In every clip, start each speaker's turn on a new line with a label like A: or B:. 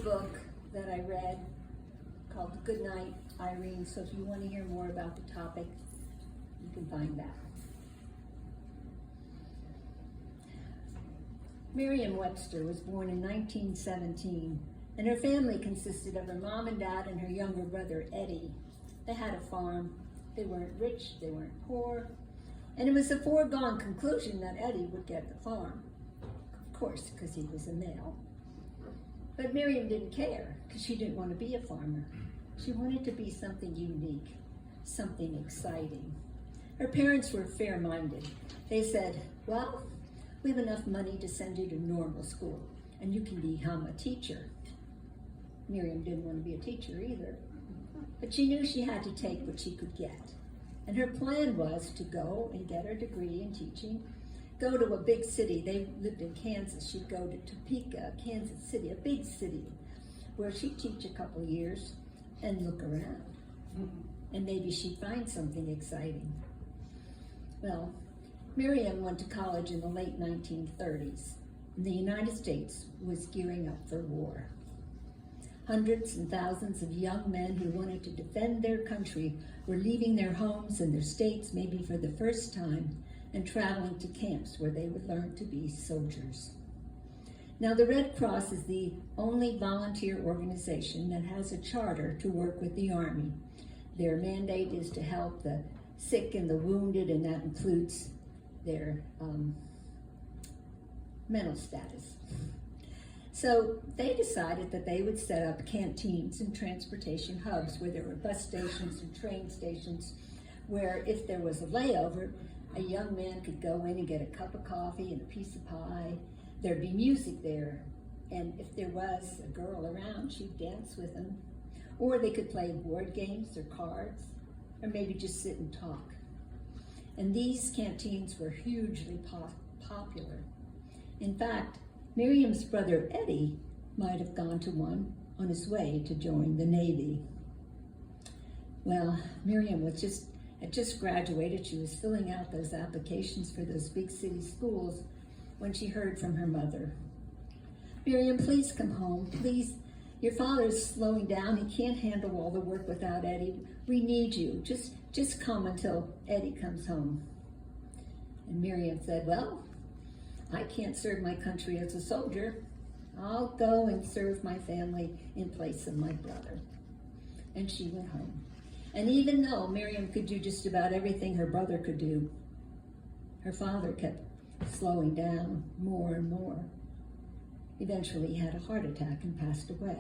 A: book that I read called Good Night, Irene. So if you want to hear more about the topic, you can find that. Merriam-Webster was born in 1917, and her family consisted of her mom and dad and her younger brother, Eddie. They had a farm. They weren't rich, they weren't poor, and it was a foregone conclusion that Eddie would get the farm. Of course, because he was a male. But Miriam didn't care, because she didn't want to be a farmer. She wanted to be something unique, something exciting. Her parents were fair-minded. They said, well, we have enough money to send you to normal school, and you can become a teacher. Miriam didn't want to be a teacher either, but she knew she had to take what she could get. And her plan was to go and get her degree in teaching, go to a big city. They lived in Kansas. She'd go to Topeka, Kansas City, a big city, where she'd teach a couple years and look around. And maybe she'd find something exciting. Well, Miriam went to college in the late 1930s, and the United States was gearing up for war. Hundreds and thousands of young men who wanted to defend their country were leaving their homes and their states, maybe for the first time, and traveling to camps where they would learn to be soldiers. Now, the Red Cross is the only volunteer organization that has a charter to work with the Army. Their mandate is to help the sick and the wounded, and that includes their mental status. So they decided that they would set up canteens and transportation hubs where there were bus stations and train stations where if there was a layover, a young man could go in and get a cup of coffee and a piece of pie. There'd be music there, and if there was a girl around, she'd dance with them. Or they could play board games or cards, or maybe just sit and talk. And these canteens were hugely popular. In fact, Miriam's brother Eddie might have gone to one on his way to join the Navy. Well, Miriam had just graduated. She was filling out those applications for those big city schools when she heard from her mother. Miriam, please come home. Please, your father's slowing down. He can't handle all the work without Eddie. We need you. Just come until Eddie comes home. And Miriam said, well, I can't serve my country as a soldier. I'll go and serve my family in place of my brother. And she went home. And even though Miriam could do just about everything her brother could do, her father kept slowing down more and more. Eventually he had a heart attack and passed away.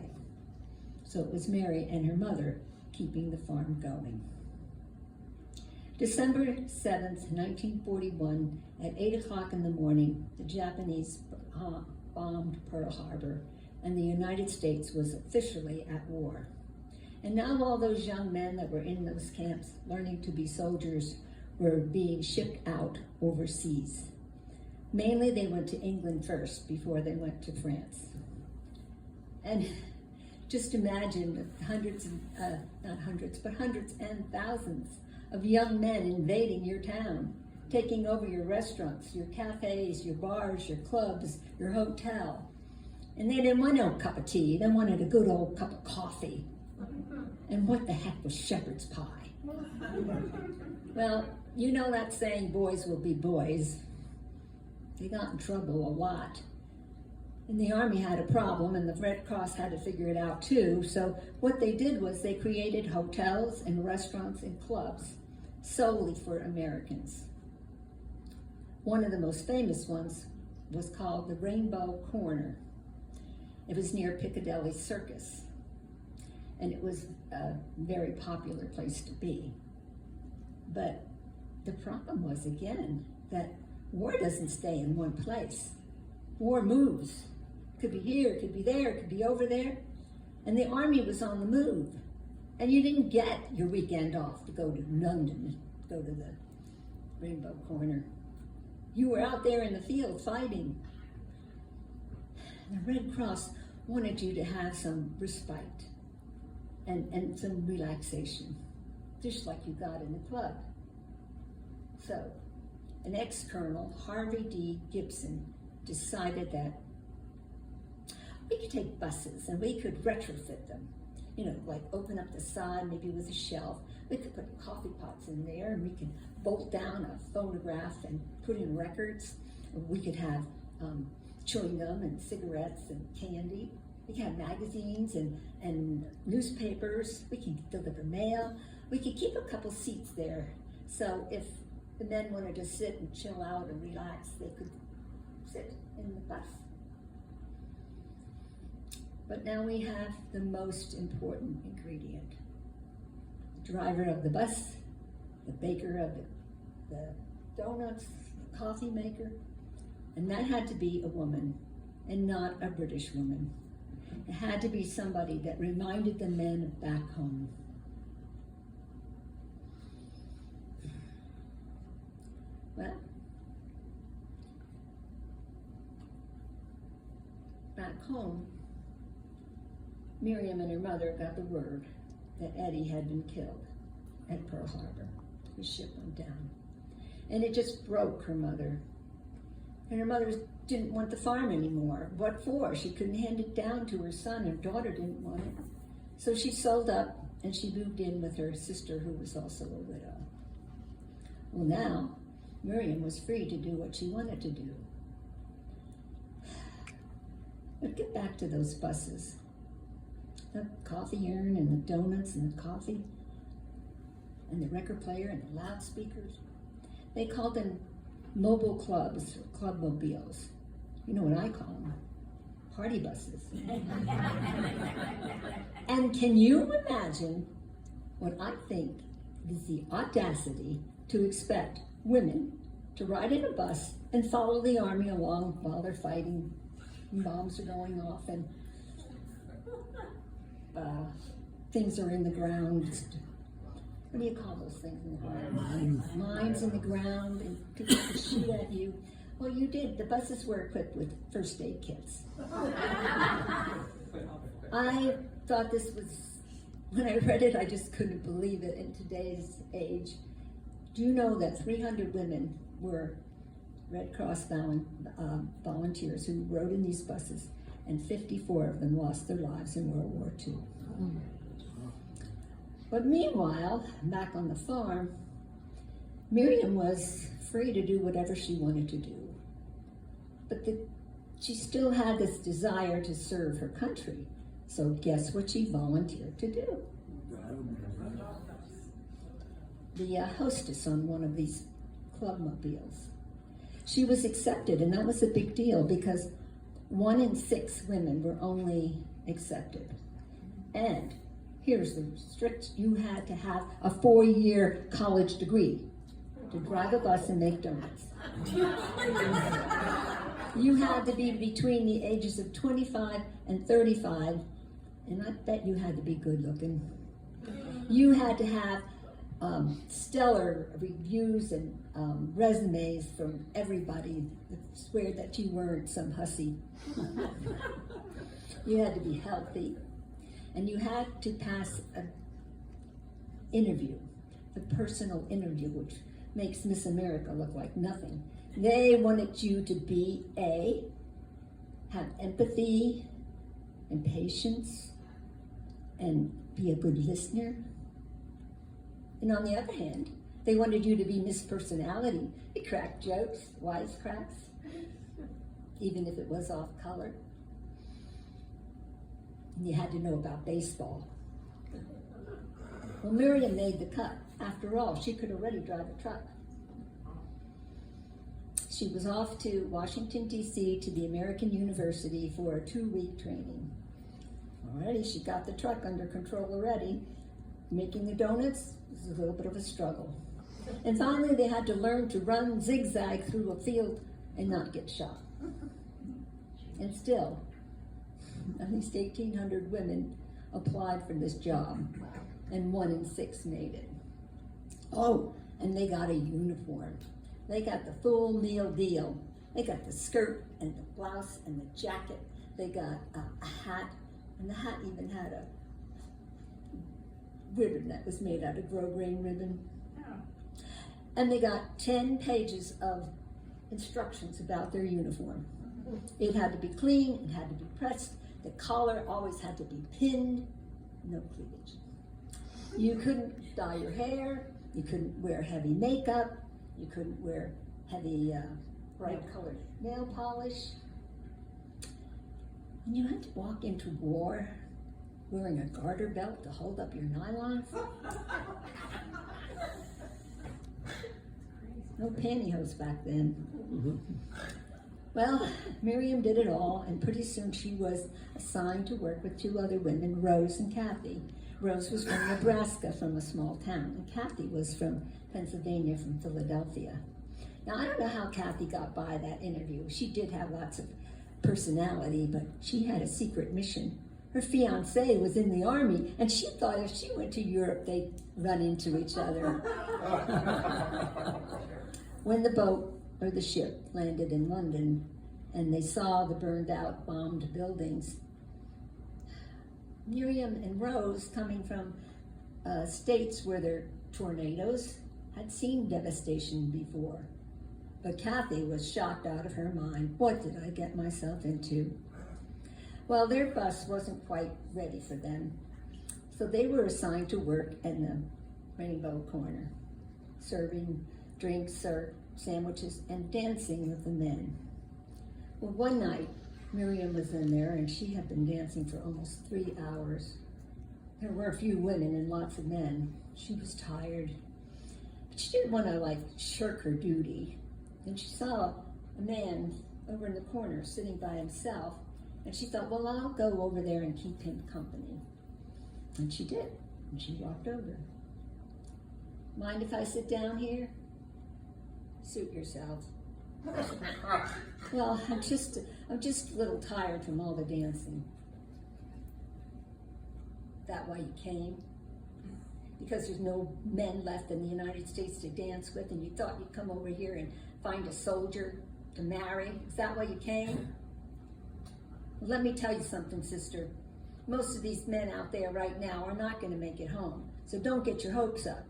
A: So it was Mary and her mother keeping the farm going. December 7th, 1941, at 8 o'clock in the morning, the Japanese bombed Pearl Harbor, and the United States was officially at war. And now all those young men that were in those camps learning to be soldiers were being shipped out overseas. Mainly they went to England first before they went to France. And just imagine hundreds and thousands of young men invading your town, taking over your restaurants, your cafes, your bars, your clubs, your hotel. And they didn't want no cup of tea, they wanted a good old cup of coffee. And what the heck was shepherd's pie? Well, you know that saying, boys will be boys. They got in trouble a lot. And the Army had a problem, and the Red Cross had to figure it out too. So what they did was they created hotels and restaurants and clubs solely for Americans. One of the most famous ones was called the Rainbow Corner. It was near Piccadilly Circus, and it was a very popular place to be. But the problem was, again, that war doesn't stay in one place. War moves. Could be here, could be there, could be over there. And the Army was on the move. And you didn't get your weekend off to go to London, go to the Rainbow Corner. You were out there in the field fighting. The Red Cross wanted you to have some respite and some relaxation, just like you got in the club. So, an ex-colonel, Harvey D. Gibson, decided that, we could take buses and we could retrofit them. You know, like open up the side, maybe with a shelf. We could put coffee pots in there, and we could bolt down a phonograph and put in records. We could have chewing gum and cigarettes and candy. We could have magazines and newspapers. We could deliver mail. We could keep a couple seats there. So if the men wanted to sit and chill out and relax, they could sit in the bus. But now we have the most important ingredient. The driver of the bus, the baker of the donuts, the coffee maker, and that had to be a woman and not a British woman. It had to be somebody that reminded the men of back home. Well, back home, Miriam and her mother got the word that Eddie had been killed at Pearl Harbor. His ship went down. And it just broke her mother. And her mother didn't want the farm anymore. What for? She couldn't hand it down to her son. Her daughter didn't want it. So she sold up and she moved in with her sister, who was also a widow. Well, now, Miriam was free to do what she wanted to do. But get back to those buses. The coffee urn and the donuts and the coffee and the record player and the loudspeakers. They called them mobile clubs, or club mobiles. You know what I call them? Party buses. And can you imagine what I think is the audacity to expect women to ride in a bus and follow the army along while they're fighting and bombs are going off and things are in the ground. What do you call those things in the ground? Mines in the ground, and people could shoot at you. Well, you did. The buses were equipped with first aid kits. I thought this was, when I read it, I just couldn't believe it in today's age. Do you know that 300 women were Red Cross volunteers who rode in these buses, and 54 of them lost their lives in World War II. But meanwhile, back on the farm, Miriam was free to do whatever she wanted to do. But she still had this desire to serve her country. So guess what she volunteered to do? The hostess on one of these club mobiles. She was accepted, and that was a big deal because 1 in 6 women were only accepted. And here's the strict, you had to have a 4-year college degree to drive a bus and make donuts. You had to be between the ages of 25 and 35, and I bet you had to be good looking. You had to have stellar reviews and resumes from everybody that swear that you weren't some hussy. You had to be healthy. And you had to pass an interview, the personal interview, which makes Miss America look like nothing. They wanted you to be have empathy and patience and be a good listener. And on the other hand, they wanted you to be Miss Personality. You crack jokes, wisecracks, even if it was off color. And you had to know about baseball. Well, Miriam made the cut. After all, she could already drive a truck. She was off to Washington, D.C. to the American University for a 2-week training. Already, she got the truck under control already. Making the donuts was a little bit of a struggle. And finally, they had to learn to run zigzag through a field and not get shot. And still, at least 1,800 women applied for this job, and 1 in 6 made it. Oh, and they got a uniform. They got the full meal deal. They got the skirt and the blouse and the jacket. They got a hat, and the hat even had a ribbon that was made out of grosgrain ribbon. And they got 10 pages of instructions about their uniform. It had to be clean, it had to be pressed, The collar always had to be pinned, no cleavage. You couldn't dye your hair, you couldn't wear heavy makeup, you couldn't wear heavy bright colored nail polish. And you had to walk into war wearing a garter belt to hold up your nylons. No pantyhose back then. Well, Miriam did it all, and pretty soon she was assigned to work with two other women, Rose and Kathy. Rose was from Nebraska, from a small town, and Kathy was from Pennsylvania, from Philadelphia. Now, I don't know how Kathy got by that interview. She did have lots of personality, but she had a secret mission. Her fiancé was in the army, and she thought if she went to Europe, they'd run into each other. When the boat, or the ship, landed in London, and they saw the burned out, bombed buildings, Miriam and Rose, coming from states where there are tornadoes, had seen devastation before. But Kathy was shocked out of her mind. What did I get myself into? Well, their bus wasn't quite ready for them, so they were assigned to work in the Rainbow Corner, serving drinks or sandwiches and dancing with the men. Well, one night, Miriam was in there, and she had been dancing for almost 3 hours. There were a few women and lots of men. She was tired, but she didn't want to shirk her duty. And she saw a man over in the corner sitting by himself, and she thought, well, I'll go over there and keep him company. And she did, and she walked over. Mind if I sit down here? Suit yourself. Well, I'm just a little tired from all the dancing. That why you came? Because there's no men left in the United States to dance with, and you thought you'd come over here and find a soldier to marry? Is that why you came? Well, let me tell you something, sister. Most of these men out there right now are not going to make it home, so don't get your hopes up.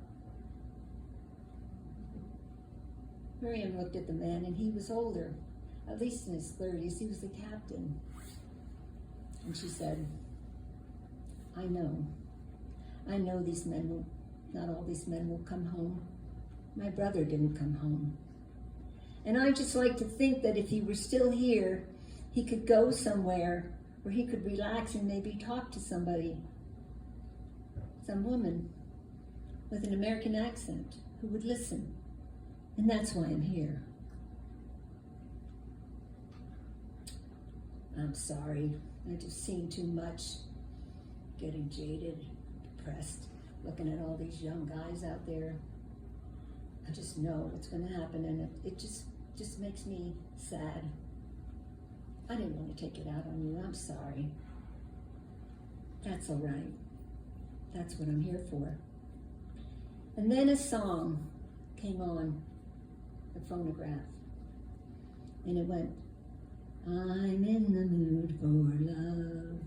A: Miriam looked at the man, and he was older, at least in his 30s. He was the captain. And she said, I know these men will, not all these men will come home. My brother didn't come home. And I just like to think that if he were still here, he could go somewhere where he could relax and maybe talk to somebody, some woman with an American accent who would listen. And that's why I'm here. I'm sorry, I just seen too much, getting jaded, depressed, looking at all these young guys out there. I just know what's going to happen, and it just makes me sad. I didn't want to take it out on you. I'm sorry. That's all right. That's what I'm here for. And then a song came on the phonograph, and it went, I'm in the mood for love,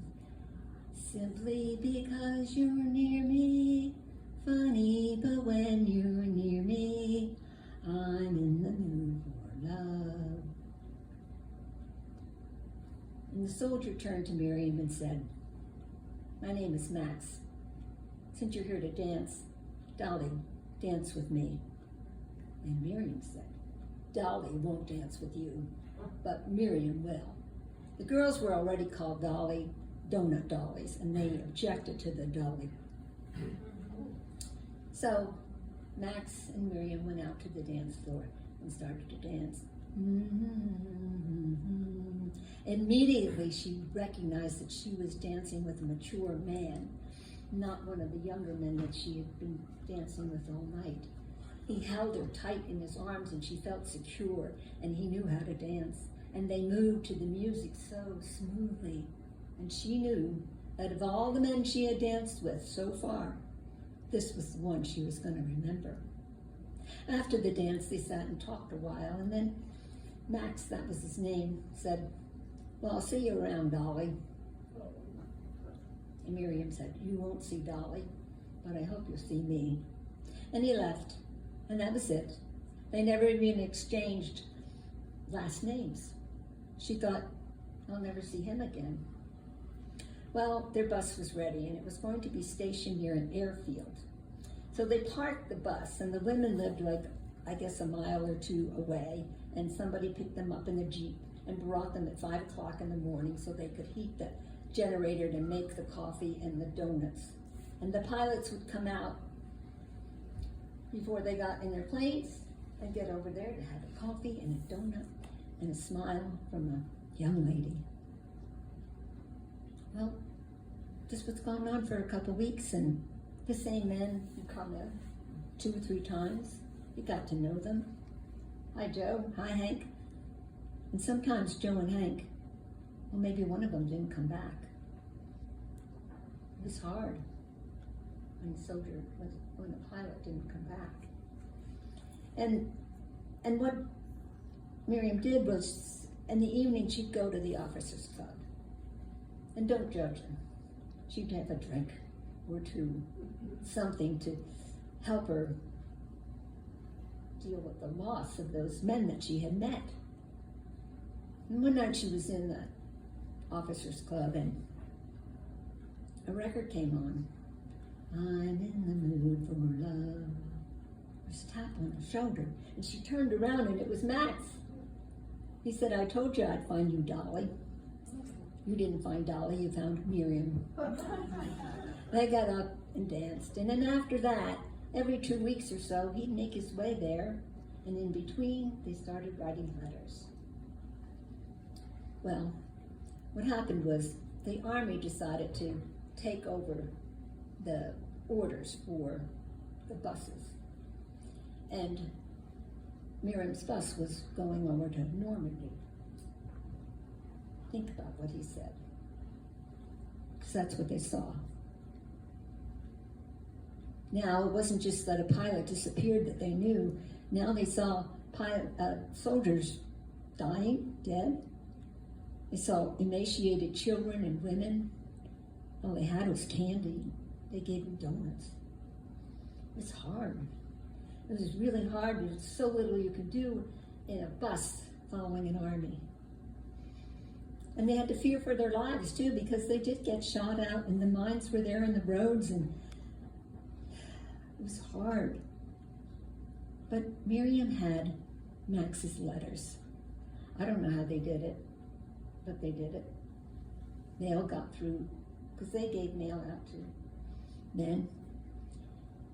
A: simply because you're near me. Funny, but when you're near me, I'm in the mood for love. And the soldier turned to Miriam and said, my name is Max. Since you're here to dance, Dolly, dance with me. And Miriam said, Dolly won't dance with you, but Miriam will. The girls were already called Dolly, donut dollies, and they objected to the Dolly. So Max and Miriam went out to the dance floor and started to dance. Immediately she recognized that she was dancing with a mature man, not one of the younger men that she had been dancing with all night. He held her tight in his arms, and she felt secure, and he knew how to dance. And they moved to the music so smoothly. And she knew that of all the men she had danced with so far, this was the one she was going to remember. After the dance, they sat and talked a while, and then Max, that was his name, said, well, I'll see you around, Dolly. And Miriam said, you won't see Dolly, but I hope you'll see me. And he left, and that was it. They never even exchanged last names. She thought, I'll never see him again. Well, their bus was ready, and it was going to be stationed near an airfield. So they parked the bus, and the women lived like, I guess, a mile or two away, and somebody picked them up in a Jeep and brought them at 5 o'clock in the morning so they could heat the generator to make the coffee and the donuts. And the pilots would come out before they got in their planes and get over there to have a coffee and a donut and a smile from a young lady. Well, this was going on for a couple weeks, and the same men would come in 2 or 3 times. You got to know them. Hi, Joe. Hi, Hank. And sometimes Joe and Hank, well, maybe one of them didn't come back. It was hard when the pilot didn't come back. And what Miriam did was, in the evening, she'd go to the officers' club. And don't judge her. She'd have a drink or two, something to help her deal with the loss of those men that she had met. And one night she was in the officers' club, and a record came on. I'm in the mood for love. There was a tap on her shoulder, and she turned around, and it was Max. He said, I told you I'd find you, Dolly. You didn't find Dolly, you found Miriam. They got up and danced, and then after that, every 2 weeks or so, he'd make his way there, and in between, they started writing letters. Well, what happened was the Army decided to take over the orders for the buses, and Miriam's bus was going over to Normandy. Think about what he said, because that's what they saw. Now, it wasn't just that a pilot disappeared that they knew. Now they saw soldiers dying, dead. They saw emaciated children and women. All they had was candy. They gave them donuts. It was hard. It was really hard. There was so little you could do in a bus following an army. And they had to fear for their lives too, because they did get shot out, and the mines were there in the roads, and it was hard. But Miriam had Max's letters. I don't know how they did it, but they did it. Mail got through, because they gave mail out to men.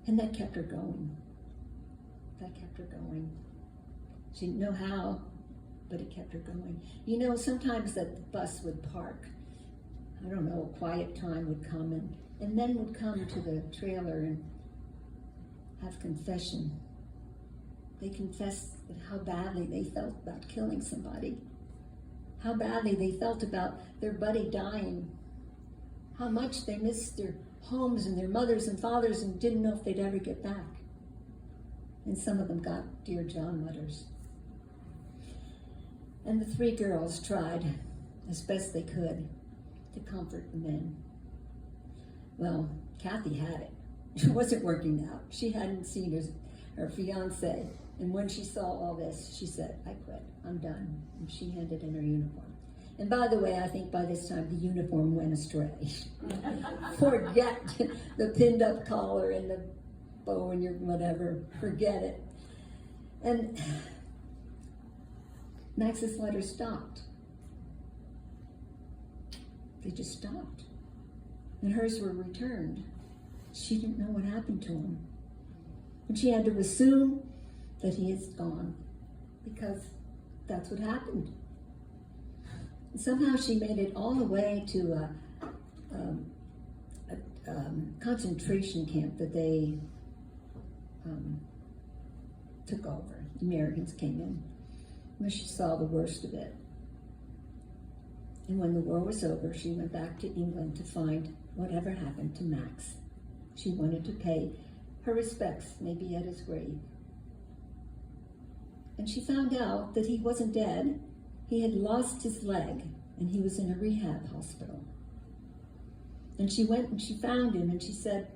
A: And that kept her going. That kept her going. She didn't know how, but it kept her going. You know, sometimes that the bus would park. I don't know, a quiet time would come, and men would come to the trailer and have confession. They confessed how badly they felt about killing somebody, how badly they felt about their buddy dying, how much they missed their homes and their mothers and fathers and didn't know if they'd ever get back. And some of them got Dear John letters. And the 3 girls tried as best they could to comfort the men. Well, Kathy had it. It wasn't working out. She hadn't seen her fiance. And when she saw all this, she said, I quit, I'm done. And she handed in her uniform. And by the way, I think by this time the uniform went astray. Forget the pinned up collar and the bow and your whatever, forget it. And Max's letters stopped. They just stopped. And hers were returned. She didn't know what happened to him. And she had to assume that he is gone, because that's what happened. And somehow she made it all the way to a concentration camp that they took over. The Americans came in, where she saw the worst of it. And when the war was over, she went back to England to find whatever happened to Max. She wanted to pay her respects, maybe at his grave. And she found out that he wasn't dead. He had lost his leg, and he was in a rehab hospital. And she went and she found him, and she said,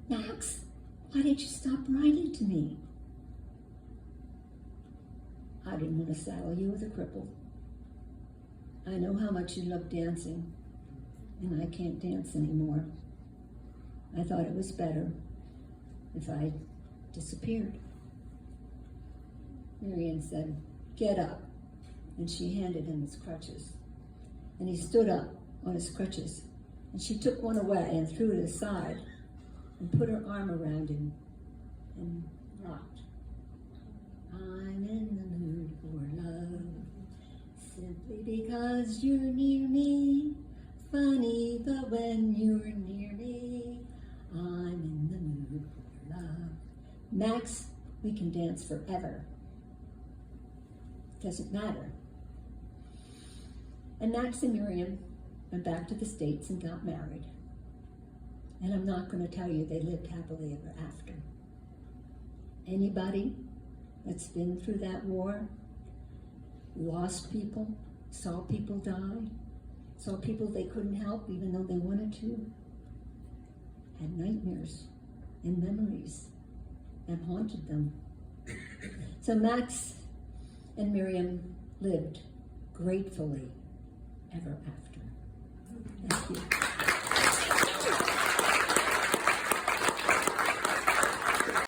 A: Max, why did you stop writing to me? I didn't want to saddle you with a cripple. I know how much you love dancing, and I can't dance anymore. I thought it was better if I disappeared. Marion said, "Get up." And she handed him his crutches. And he stood up on his crutches. And she took one away and threw it aside and put her arm around him and rocked. I'm in the mood for love, simply because you're near me. Funny, but when you're near me, I'm in the mood for love. Max, we can dance forever. Doesn't matter. And Max and Miriam went back to the States and got married. And I'm not going to tell you they lived happily ever after. Anybody that's been through that war, lost people, saw people die, saw people they couldn't help even though they wanted to, had nightmares and memories that haunted them. So Max and Miriam lived gratefully ever after. Thank you.